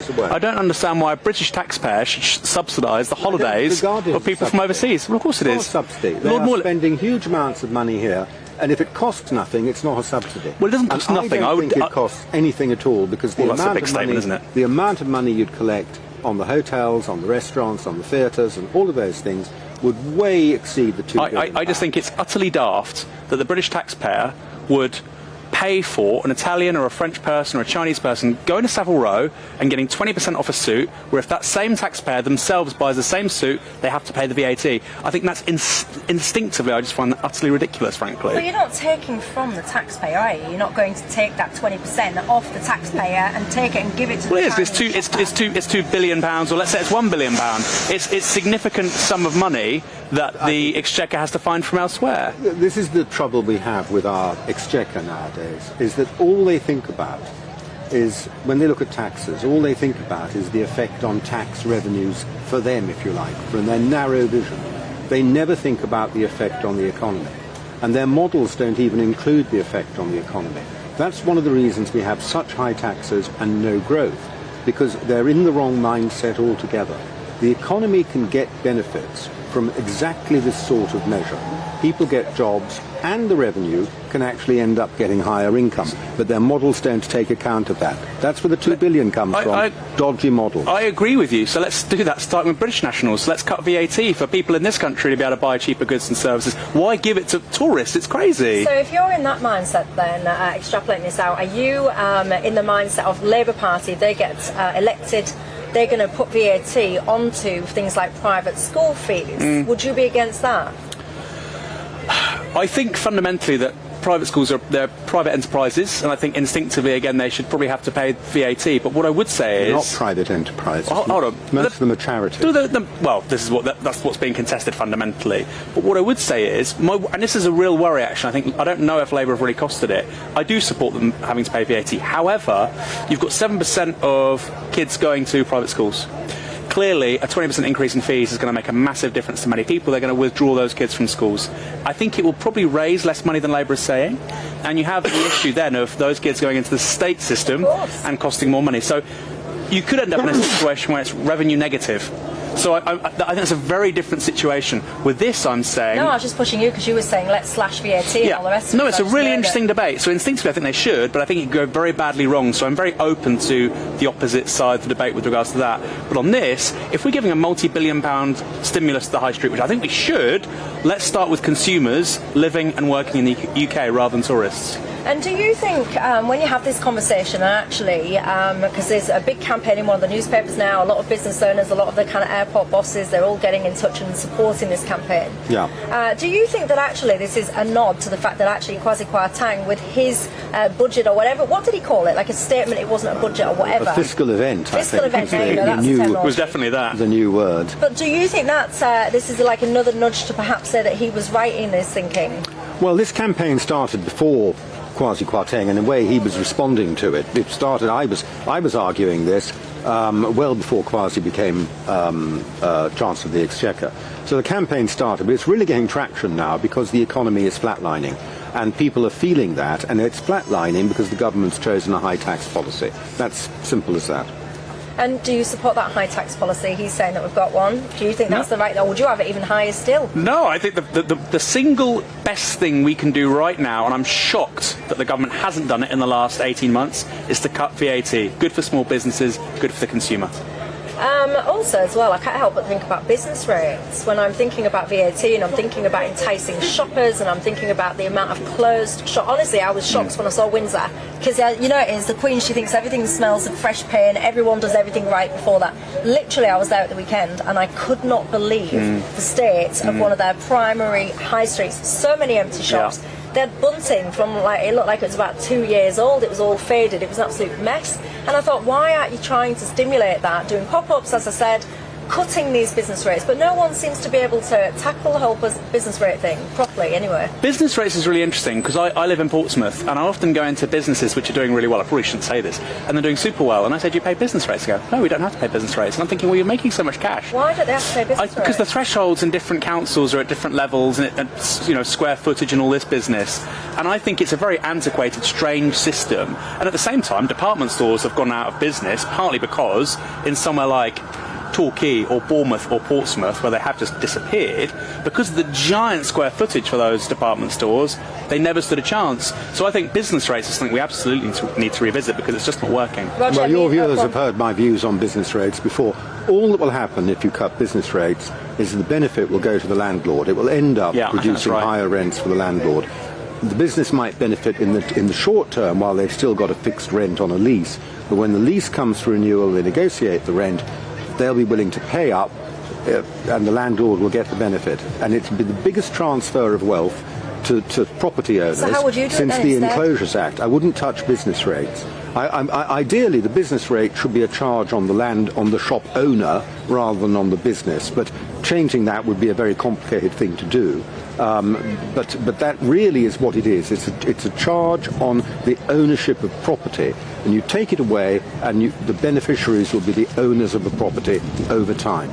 I don't understand why a British taxpayer should subsidise the holidays of people from overseas. Well, of course it is. Subsidy. They are spending huge amounts of money here, and if it costs nothing, it's not a subsidy. Well, it doesn't cost nothing. I don't think it costs anything at all, because the that's a big statement, isn't it? The amount of money you'd collect on the hotels, on the restaurants, on the theatres, and all of those things would way exceed the £2 billion. I just think it's utterly daft that the British taxpayer would pay for an Italian or a French person or a Chinese person going to Savile Row and getting 20% off a suit, where if that same taxpayer themselves buys the same suit, they have to pay the VAT. I think that's instinctively, I just find that utterly ridiculous, frankly. Well, you're not taking from the taxpayer, are you? You're not going to take that 20% off the taxpayer and take it and give it to the Chinese. It's £2 billion, or let's say it's £1 billion. It's significant sum of money that the Exchequer has to find from elsewhere. This is the trouble we have with our Exchequer nowadays, is that all they think about is, when they look at taxes, all they think about is the effect on tax revenues for them, if you like, from their narrow vision. They never think about the effect on the economy. And their models don't even include the effect on the economy. That's one of the reasons we have such high taxes and no growth, because they're in the wrong mindset altogether. The economy can get benefits from exactly this sort of measure. People get jobs, and the revenue can actually end up getting higher income, but their models don't take account of that. That's where the £2 billion comes from, dodgy models. I agree with you, so let's do that, starting with British nationals. Let's cut VAT for people in this country to be able to buy cheaper goods and services. Why give it to tourists? It's crazy. So if you're in that mindset then, extrapolating this out, are you in the mindset of Labour Party, they get elected, they're going to put VAT onto things like private school fees? Would you be against that? I think fundamentally that private schools they're private enterprises, and I think instinctively, again, they should probably have to pay VAT. But what I would say They're is... not private enterprises. Hold on. Most of them are charities. Well, that's what's being contested fundamentally. But what I would say is, and this is a real worry, actually, I don't know if Labour have really costed it. I do support them having to pay VAT. However, you've got 7% of kids going to private schools. Clearly, a 20% increase in fees is going to make a massive difference to many people. They're going to withdraw those kids from schools. I think it will probably raise less money than Labour is saying, and you have the issue then of those kids going into the state system and costing more money. So you could end up in a situation where it's revenue negative. So I think that's a very different situation. With this, I'm saying... No, I was just pushing you because you were saying let's slash VAT and all the rest of it. No, it's a really interesting debate. So instinctively I think they should, but I think it could go very badly wrong. So I'm very open to the opposite side of the debate with regards to that. But on this, if we're giving a multi-billion-pound stimulus to the high street, which I think we should, let's start with consumers living and working in the UK rather than tourists. And do you think, when you have this conversation, and actually, because there's a big campaign in one of the newspapers now, a lot of business owners, a lot of the kind of airport bosses, they're all getting in touch and supporting this campaign. Yeah. Do you think that actually this is a nod to the fact that actually Kwasi Kwarteng, with his budget or whatever, what did he call it? Like a statement, it wasn't a budget or whatever. A fiscal event, Fiscal event, there you go, that's the terminology. It was definitely that. The new word. But do you think that this is like another nudge to perhaps say that he was right in this thinking? Well, this campaign started before Kwasi Kwarteng, and in a way he was responding to it. It started, I was arguing this well before Kwasi became Chancellor of the Exchequer. So the campaign started, but it's really getting traction now because the economy is flatlining. And people are feeling that, and it's flatlining because the government's chosen a high tax policy. That's simple as that. And do you support that high tax policy? He's saying that we've got one. Do you think that's the right, or would you have it even higher still? No, I think the single best thing we can do right now, and I'm shocked that the government hasn't done it in the last 18 months, is to cut VAT. Good for small businesses, good for the consumer. Also, as well, I can't help but think about business rates. When I'm thinking about VAT and I'm thinking about enticing shoppers and I'm thinking about the amount of closed shops. Honestly, I was shocked when I saw Windsor. Because, you know, it is the Queen, she thinks everything smells of fresh paint, everyone does everything right before that. Literally, I was there at the weekend and I could not believe the state of one of their primary high streets. So many empty shops. Yeah. They had bunting from, like, it looked like it was about 2 years old. It was all faded. It was an absolute mess. And I thought, why aren't you trying to stimulate that? Doing pop-ups, as I said, cutting these business rates, but no one seems to be able to tackle the whole business rate thing properly anyway. Business rates is really interesting because I live in Portsmouth and I often go into businesses which are doing really well. I probably shouldn't say this. And they're doing super well. And I say, do you pay business rates? They go, no, we don't have to pay business rates. And I'm thinking, well, you're making so much cash. Why don't they have to pay business rates? Because the thresholds in different councils are at different levels and square footage and all this business. And I think it's a very antiquated, strange system. And at the same time, department stores have gone out of business, partly because in somewhere like Torquay or Bournemouth or Portsmouth, where they have just disappeared, because of the giant square footage for those department stores, they never stood a chance. So I think business rates is something we absolutely need to revisit because it's just not working. Roger, well, your viewers have heard my views on business rates before. All that will happen if you cut business rates is the benefit will go to the landlord. It will end up producing higher rents for the landlord. The business might benefit in the short term while they've still got a fixed rent on a lease, but when the lease comes for renewal, they negotiate the rent, they'll be willing to pay up and the landlord will get the benefit. And it's the biggest transfer of wealth to property owners since the Enclosures Act. I wouldn't touch business rates. Ideally, the business rate should be a charge on the shop owner rather than on the business, but changing that would be a very complicated thing to do. But that really is what it is. It's a charge on the ownership of property, and you take it away, and the beneficiaries will be the owners of the property over time.